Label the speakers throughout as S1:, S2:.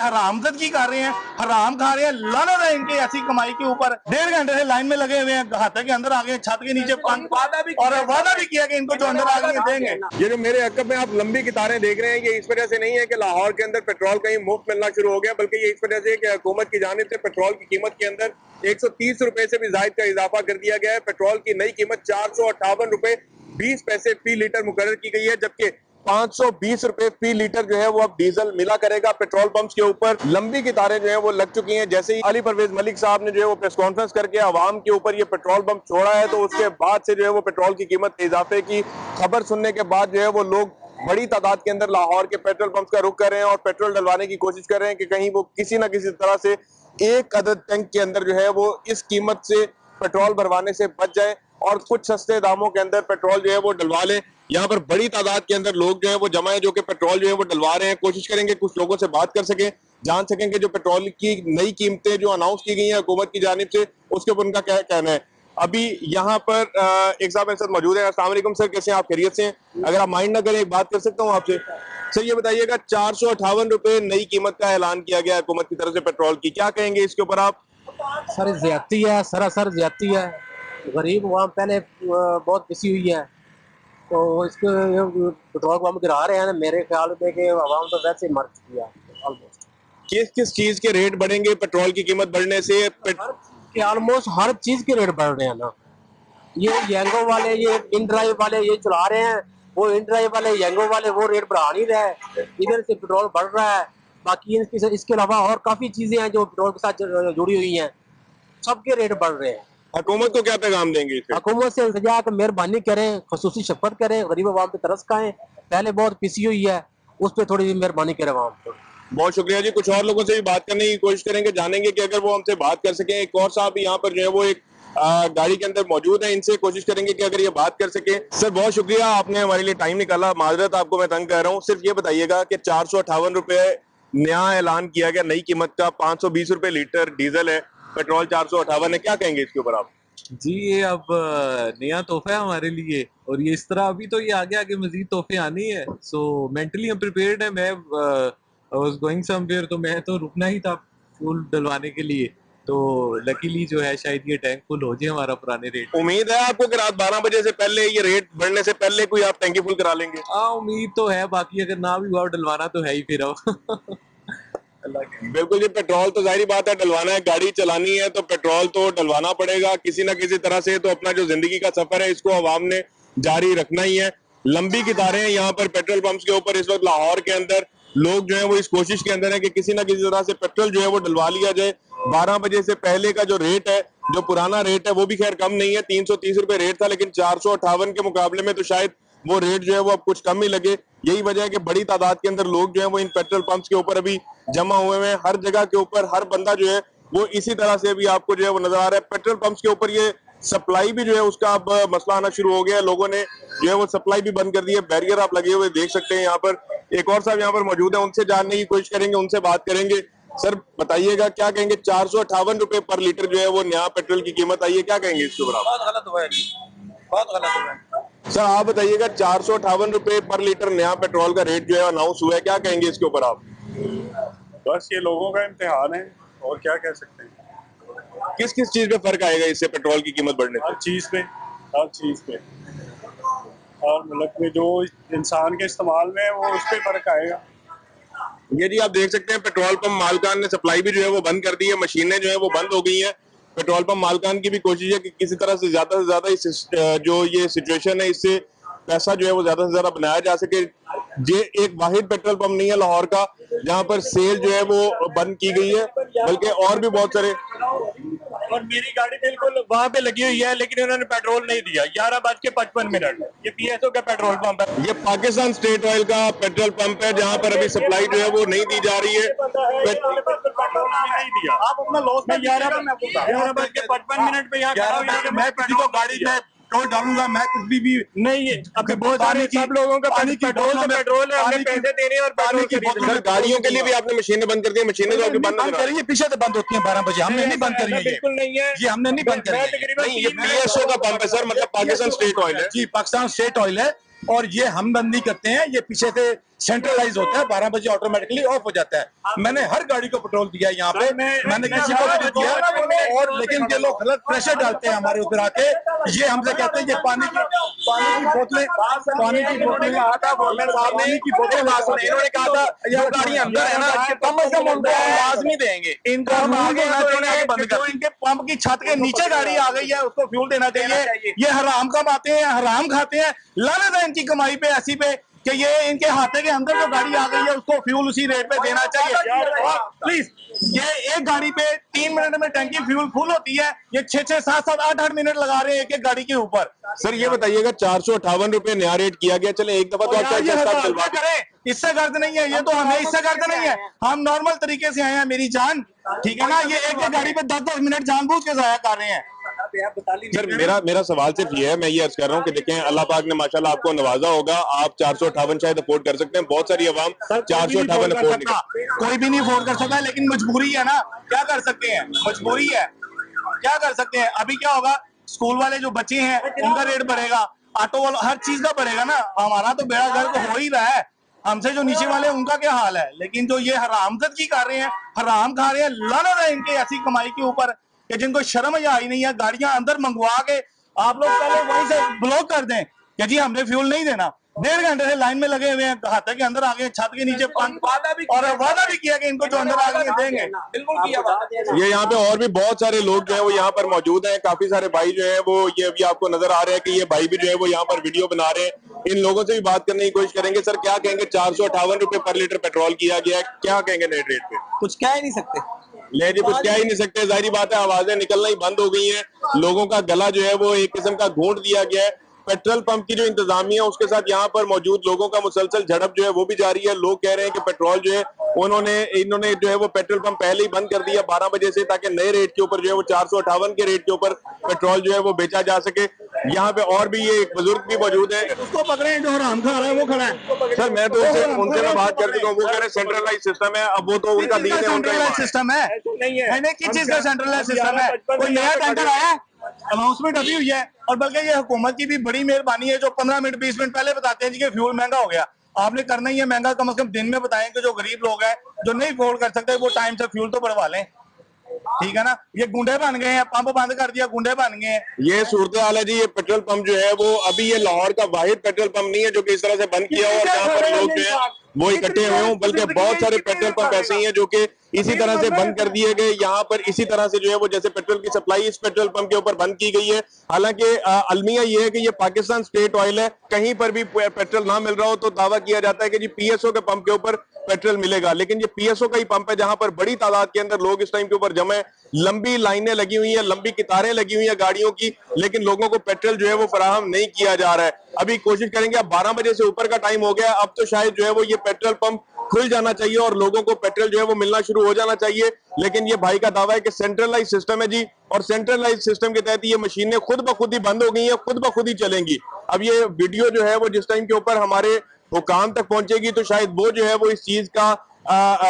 S1: हरामजदगी कर रहे हैं, हराम खा रहे हैं। लानत है इनकी ऐसी कमाई के ऊपर। 1.5 घंटे से लाइन में लगे हुए हैं, हाथे के अंदर आ गए, छत के नीचे और वादा भी किया कि इनको जो अंदर आ गए देंगे।
S2: ये जो मेरे अकब में आप लंबी कितारें देख रहे हैं, ये इस वजह से नहीं है कि लाहौर के अंदर पेट्रोल कहीं मुफ्त मिलना शुरू हो गया, बल्कि ये इस वजह से कि हुकूमत की जानिब से पेट्रोल की कीमत के अंदर 130 रुपए से भी जायद का इजाफा कर दिया गया है। पेट्रोल की नई कीमत 458 रुपए 20 पैसे फी लीटर मुकर्रर की गई है, जबकि 520 रुपए फी लीटर जो है वो अब डीजल मिला करेगा। पेट्रोल पंप्स के ऊपर लंबी कितारें जो है वो लग चुकी हैं। जैसे ही अली परवेज मलिक साहब ने जो है वो प्रेस कॉन्फ्रेंस करके आवाम के ऊपर ये पेट्रोल पंप छोड़ा है, तो उसके बाद से जो है वो पेट्रोल की कीमत के इजाफे की खबर सुनने के बाद जो है वो लोग बड़ी तादाद के अंदर लाहौर के पेट्रोल पंप का रुख कर रहे हैं और पेट्रोल डलवाने की कोशिश कर रहे हैं कि कहीं वो किसी न किसी तरह से एक अदद टैंक के अंदर जो है वो इस कीमत से पेट्रोल भरवाने से बच जाए और कुछ सस्ते दामों के अंदर पेट्रोल जो है वो डलवा लें। यहाँ पर बड़ी तादाद के अंदर लोग जो है वो जमा है, जो कि पेट्रोल जो है वो डलवा रहे हैं। कोशिश करेंगे कुछ लोगों से बात कर सकें, जान सकें कि जो पेट्रोल की नई कीमतें जो अनाउंस की गई हैं हुकूमत की जानिब से, उसके ऊपर उनका क्या कहना है। अभी यहाँ पर एक साहब मेरे साथ मौजूद है। अस्सलाम वालेकुम सर, कैसे हैं आप? खैरियत से हैं? अगर आप माइंड ना करें एक बात कर सकता हूँ आपसे। सर ये बताइएगा, 458 रुपए नई कीमत का ऐलान किया गया हुकूमत की तरफ से पेट्रोल की, क्या कहेंगे इसके ऊपर आप?
S3: सर ज्यादती है, सरासर ज्यादती है। गरीब वहाँ पहले बहुत पिसी हुई है, तो इसके पेट्रोल को हम गिरा रहे हैं ना, मेरे ख्याल में कि आवाम तो वैसे ही मर चुकी है ऑलमोस्ट।
S2: किस किस चीज के रेट बढ़ेंगे पेट्रोल की कीमत बढ़ने से?
S3: ऑलमोस्ट हर चीज के रेट बढ़ रहे हैं ना। ये यंगो वाले, ये इन ड्राइव वाले ये चला रहे हैं, वो इन ड्राइव वाले यंगो वाले वो रेट बढ़ा नहीं रहे, इधर से पेट्रोल बढ़ रहा है। बाकी इसके अलावा और काफी चीजें हैं जो पेट्रोल के साथ जुड़ी हुई हैं, सबके रेट बढ़ रहे हैं।
S2: हुकूमत को क्या पैगाम देंगे इसे?
S3: हुकूमत से इल्तिजा कि मेहरबानी करें, खसूसी शफकत करें, गरीब आवाम पे तरस खाएं। पहले बहुत पिसी हुई है, उस पर थोड़ी मेहरबानी करें आवाम को।
S2: बहुत शुक्रिया जी। कुछ और लोगों से भी बात करने की कोशिश करेंगे, जानेंगे कि अगर वो हमसे बात कर सके। एक और साहब यहाँ पर जो है वो एक गाड़ी के अंदर मौजूद है, इनसे कोशिश करेंगे कि अगर ये बात कर सके। सर बहुत शुक्रिया, आपने हमारे लिए टाइम निकाला। माजरत आपको मैं तंग कर रहा हूँ। सिर्फ ये बताइएगा कि 458 रुपए नया ऐलान किया गया नई कीमत का, 520 रुपए लीटर डीजल है, पेट्रोल 458 है, क्या कहेंगे इसके ऊपर आप?
S4: जी ये अब नया तोहफा है हमारे लिए, और ये इस तरह अभी तो ये आगे आगे मजीद तोहफे आनी है। सो मेंटली हम प्रिपेयर्ड है। मैं वाज गोइंग समवेयर, तो मैं तो रुकना ही था फुल डलवाने के लिए। तो लकीली जो है शायद ये टैंक फुल हो जाए हमारा पुराने रेट।
S2: उम्मीद है आपको कि रात 12 बजे से पहले, ये रेट बढ़ने से पहले कोई आप टैंकी फुल करा लेंगे?
S4: हाँ उम्मीद तो है, बाकी अगर ना भी हुआ डलवाना तो है ही फिर अब।
S2: बिल्कुल जी, पेट्रोल तो जाहिर बात है डलवाना है, गाड़ी चलानी है तो पेट्रोल तो डलवाना पड़ेगा किसी ना किसी तरह से। तो अपना जो जिंदगी का सफर है इसको आवाम ने जारी रखना ही है। लंबी कितारें हैं यहाँ पर पेट्रोल पंप्स के ऊपर इस वक्त लाहौर के अंदर। लोग जो है वो इस कोशिश के अंदर है कि किसी ना किसी तरह से पेट्रोल जो है वो डलवा लिया जाए। 12 बजे से पहले का जो रेट है, जो पुराना रेट है, वो भी खैर कम नहीं है, 330 रुपए रेट था, लेकिन 458 के मुकाबले में तो शायद वो रेट जो है वो अब कुछ कम ही लगे। यही वजह है कि बड़ी तादाद के अंदर लोग जो है वो इन पेट्रोल पंप्स के ऊपर अभी जमा हुए हैं। हर जगह के ऊपर हर बंदा जो है वो इसी तरह से भी आपको जो है वो नजर आ रहा है। पेट्रोल पंप्स के ऊपर ये सप्लाई भी जो है उसका अब मसला आना शुरू हो गया है। लोगों ने जो है वो सप्लाई भी बंद कर दी है। बैरियर आप लगे हुए देख सकते हैं यहाँ पर। एक और साहब यहाँ पर मौजूद है, उनसे जानने की कोशिश करेंगे, उनसे बात करेंगे। सर बताइएगा, क्या कहेंगे? 458 रुपए पर लीटर जो है वो नया पेट्रोल की कीमत आई है, क्या कहेंगे इसके ऊपर आप?
S5: बहुत गलत हुआ है, बहुत गलत हुआ है।
S2: सर आप बताइएगा, 458 रुपए पर लीटर नया पेट्रोल का रेट जो है अनाउंस हुआ है, क्या कहेंगे इसके ऊपर आप?
S6: बस ये लोगों का इम्तिहान है, और क्या कह सकते हैं।
S2: किस किस चीज पे फर्क आएगा इससे पेट्रोल की कीमत बढ़ने से?
S6: हर चीज पे और मुल्क में जो इंसान के इस्तेमाल में है वो उस पर फर्क आएगा।
S2: ये जी आप देख सकते हैं, पेट्रोल पंप मालकान ने सप्लाई भी जो है वो बंद कर दी है, मशीनें जो है वो बंद हो गई हैं। पेट्रोल पंप मालकान की भी कोशिश है कि किसी तरह से ज्यादा इस जो ये सिचुएशन है इससे पैसा जो है वो ज्यादा से ज्यादा बनाया जा सके। ये एक वाहिद पेट्रोल पंप नहीं है लाहौर का जहां पर सेल जो है वो बंद की गई है, बल्कि और भी बहुत सारे।
S5: और मेरी गाड़ी बिल्कुल वहाँ पे लगी हुई है, लेकिन उन्होंने पेट्रोल नहीं दिया। 11:55। ये PSO का पेट्रोल पंप है।
S2: ये पाकिस्तान स्टेट ऑयल का पेट्रोल पंप है जहां पर अभी सप्लाई जो है वो नहीं दी जा रही है।
S5: पेट्रोल नहीं दिया। आप अपना लॉस में 11:55 पे यहाँ
S1: मैं किसी को गाड़ी में पेट्रोल डालूंगा, मैं किसी भी
S5: नहीं है। अभी बहुत सारे सब लोगों का पेट्रोल है, हमने पैसे देने और पेट्रोल खरीदने।
S2: सर गाड़ियों के लिए भी आपने मशीनें बंद कर दी? मशीनें तो आपकी बंद
S1: करी है, पीछे से बंद होती है 12 बजे। हमने नहीं बंद करी है,
S5: बिल्कुल नहीं है,
S1: ये हमने नहीं बंद करी है।
S2: नहीं, ये PSO का पंप है सर, मतलब पाकिस्तान स्टेट ऑयल है
S1: जी, पाकिस्तान स्टेट ऑयल है, और ये हम बंद नहीं करते हैं। ये पीछे से सेंट्रलाइज होता है, 12 बजे ऑटोमेटिकली ऑफ हो जाता है। मैंने हर गाड़ी को पेट्रोल दिया यहाँ पे, मैंने किसी को भी नहीं दिया। और लेकिन ये लोग गलत प्रेशर डालते हैं हमारे ऊपर आके, ये हमसे कहते हैं कि पानी की बोतलें इन्होंने कहा था ये गाड़ी अंदर है ना, कम से कम उनको लाजमी देंगे, इनको हम आगे बंद कर। इनके पंप की छत के नीचे गाड़ी आ गई है, उसको फ्यूल देना चाहिए। ये हराम कमाते हैं, हराम खाते हैं, लानत है इनकी कमाई पे ऐसी पे कि ये इनके हाथे के अंदर जो गाड़ी आ गई है उसको फ्यूल उसी रेट पे देना चाहिए। और प्लीज ये एक गाड़ी पे 3 मिनट में टंकी फ्यूल फुल होती है, ये 6-6, 7-7, 8-8 मिनट लगा रहे हैं एक एक गाड़ी के ऊपर।
S2: सर ये बताइएगा 458 रुपए नया रेट किया गया, चले एक दफा तो आप
S1: ये हल्का करें, इससे गर्द नहीं है, ये तो हमें इससे गर्द नहीं है, हम नॉर्मल तरीके से आए हैं मेरी जान, ठीक है ना। ये एक एक गाड़ी पे 10-10 मिनट जानबूझ के जाया कर रहे हैं।
S2: सर मेरा सवाल सिर्फ ये है, मैं ये अर्ज कर रहा हूँ कि देखें अल्लाह पाक ने माशाल्लाह आपको नवाजा होगा, आप 458 शायद अफोर्ड कर सकते हैं, बहुत सारी अवाम 458 अफोर्ड नहीं कर,
S1: कोई भी नहीं अफोर्ड कर सकता, लेकिन मजबूरी है ना, क्या कर सकते हैं, मजबूरी है, क्या कर सकते हैं। अभी क्या होगा, स्कूल वाले जो बच्चे हैं उनका रेट बढ़ेगा, ऑटो वाला, हर चीज का बढ़ेगा ना। हमारा तो बेड़ा गर्क हो ही रहा है, हमसे जो नीचे वाले उनका क्या हाल है। लेकिन जो ये हरामजदगी कर रहे हैं, हराम खा रहे हैं, लानत है इनके ऐसी कमाई के ऊपर कि जिनको शर्म या आई नहीं है। गाड़ियां अंदर मंगवा के आप लोग पहले वहीं से ब्लॉक कर दें कि जी हमने फ्यूल नहीं देना। 1.5 घंटे से लाइन में लगे हुए हैं, हाथे के अंदर आ गए, छत के नीचे और वादा भी किया कि इनको जो अंदर आ गए देंगे, बिल्कुल किया।
S2: ये यहाँ पे और भी बहुत सारे लोग जो है वो यहाँ पर मौजूद हैं, काफी सारे भाई जो है वो ये अभी आपको नजर आ रहे हैं कि ये भाई भी जो है वो यहाँ पर वीडियो बना रहे हैं। इन लोगों से भी बात करने की कोशिश करेंगे। सर क्या कहेंगे, 458 रुपए पर लीटर पेट्रोल किया गया है, क्या कहेंगे नए रेट पे?
S3: कुछ कह ही नहीं सकते,
S2: ले जी कुछ क्या ही नहीं सकते, जाहिर बात है आवाजें निकलना ही बंद हो गई हैं, लोगों का गला जो है वो एक किस्म का घोंट दिया गया है। पेट्रोल पंप की जो इंतजामिया उसके साथ यहाँ पर मौजूद लोगों का मुसलसल झड़प जो है वो भी जारी है। लोग कह रहे हैं कि पेट्रोल जो है इन्होंने जो है वो पेट्रोल पंप पहले ही बंद कर दिया 12 बजे से, ताकि नए रेट के ऊपर जो है वो 458 के रेट के ऊपर पेट्रोल जो है वो बेचा जा सके। यहाँ पे और भी ये एक बुजुर्ग भी मौजूद है,
S1: उसको पकड़े जो हराम खा रहा है वो खड़ा है।
S2: सर मैं तो उनसे मैं बात कर चुका हूँ, वो कह रहे सेंट्रलाइज सिस्टम है, अब वो तो उनका दीन है, उनका
S1: सिस्टम है नहीं, किस चीज का सेंट्रलाइज सिस्टम है? कोई नया टेंडर आया, अनाउंसमेंट अभी हुई है, और बल्कि ये हुकूमत की भी बड़ी मेहरबानी है जो 15 मिनट 20 मिनट पहले बताते हैं जी कि फ्यूल महंगा हो गया। आपने करना ही है महंगा, कम से कम दिन में बताएं कि जो गरीब लोग हैं जो नहीं अफोर्ड कर सकते वो टाइम से फ्यूल तो बढ़वा लें, ठीक है ना। ये गुंडे बन गए हैं, पंप बंद कर दिया, गुंडे बन गए हैं।
S2: ये सूरत हाल है जी। ये पेट्रोल पंप जो है वो अभी ये लाहौर का वाहिद पेट्रोल पंप नहीं है जो कि इस तरह से बंद किया और जहाँ पर लोग जो है वो इकट्ठे हुए हों, बल्कि बहुत सारे पेट्रोल पंप ऐसे ही हैं जो कि इसी तरह से बंद कर दिए गए। यहाँ पर इसी तरह से जो है वो जैसे पेट्रोल की सप्लाई इस पेट्रोल पंप के ऊपर बंद की गई है। हालांकि अलमिया ये है कि ये पाकिस्तान स्टेट ऑयल है, कहीं पर भी पेट्रोल ना मिल रहा हो तो दावा किया जाता है कि जी पीएसओ के पंप के ऊपर पेट्रोल मिलेगा, लेकिन ये पीएसओ का ही पंप है जहां पर बड़ी तादाद के अंदर लोग इस टाइम के ऊपर जमे हैं। लंबी लाइनें लगी हुई हैं, लंबी कतारें लगी हुई हैं गाड़ियों की, लेकिन लोगों को पेट्रोल जो है वो फराहम नहीं किया जा रहा है। अभी कोशिश करेंगे, अब 12 बजे से ऊपर का टाइम हो गया, अब तो शायद जो है वो ये पेट्रोल पंप खुल जाना चाहिए और लोगों को पेट्रोल जो है वो मिलना शुरू हो जाना चाहिए। लेकिन ये भाई का दावा है कि सेंट्रलाइज सिस्टम है जी, और सेंट्रलाइज सिस्टम के तहत ये मशीनें खुद ब खुद ही बंद हो गई हैं, खुद ब खुद ही चलेंगी। अब ये वीडियो जो है वो जिस टाइम के ऊपर हमारे हुकाम तक पहुंचेगी तो शायद वो जो है वो इस चीज का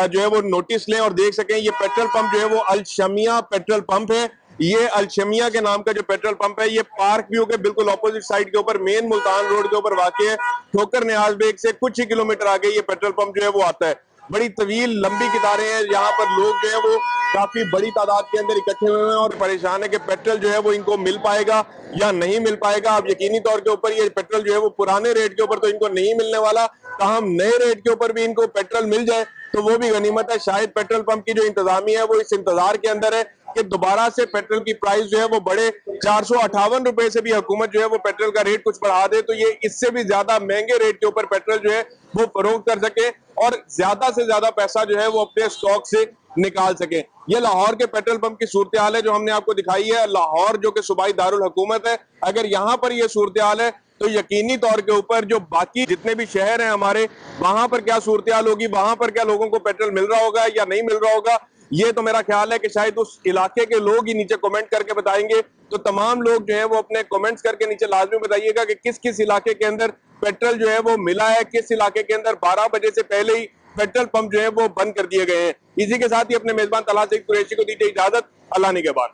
S2: जो है वो नोटिस लें और देख सकें। ये पेट्रोल पंप जो है वो अल-शमिया पेट्रोल पंप है। ये अल-शमिया के नाम का जो पेट्रोल पंप है ये पार्क व्यू के बिल्कुल ऑपोजिट साइड के ऊपर मेन मुल्तान रोड के ऊपर वाक़ है। ठोकर न्याज बेग से कुछ ही किलोमीटर आगे ये पेट्रोल पंप जो है वो आता है। बड़ी तवील लंबी कतारें हैं, यहाँ पर लोग जो है वो काफी बड़ी तादाद के अंदर इकट्ठे हुए हैं और परेशान है कि पेट्रोल जो है वो इनको मिल पाएगा या नहीं मिल पाएगा। अब यकीनी तौर के ऊपर ये पेट्रोल जो है वो पुराने रेट के ऊपर तो इनको नहीं मिलने वाला, ताहम नए रेट के ऊपर भी इनको पेट्रोल मिल जाए तो वो भी गनीमत है। शायद पेट्रोल पंप की जो इंतजामिया है वो इस इंतजार के अंदर है कि दोबारा से पेट्रोल की प्राइस जो है वो बढ़े। 458 रुपए से भी हुकूमत जो है वो पेट्रोल का रेट कुछ बढ़ा दे तो ये इससे भी ज्यादा महंगे रेट के ऊपर पेट्रोल जो है वो फरोख्त कर सके और ज्यादा से ज्यादा पैसा जो है वो अपने स्टॉक से निकाल सके। ये लाहौर के पेट्रोल पंप की सूरत हाल है जो हमने आपको दिखाई है। लाहौर जो कि सूबाई दारुल हुकूमत है, अगर यहाँ पर ये सूरत हाल है तो यकीनी तौर के ऊपर जो बाकी जितने भी शहर हैं हमारे, वहां पर क्या सूरत हाल होगी, वहां पर क्या लोगों को पेट्रोल मिल रहा होगा या नहीं मिल रहा होगा, ये तो मेरा ख्याल है कि शायद उस इलाके के लोग ही नीचे कमेंट करके बताएंगे। तो तमाम लोग जो है वो अपने कमेंट्स करके नीचे लाजमी बताइएगा कि किस किस इलाके के अंदर पेट्रोल जो है वो मिला है, किस इलाके के अंदर 12 बजे से पहले ही पेट्रोल पंप जो है वो बंद कर दिए गए हैं। इसी के साथ ही अपने मेजबान तलहा कुरैशी को दीजिए इजाजत। अल्लाह निगहबान।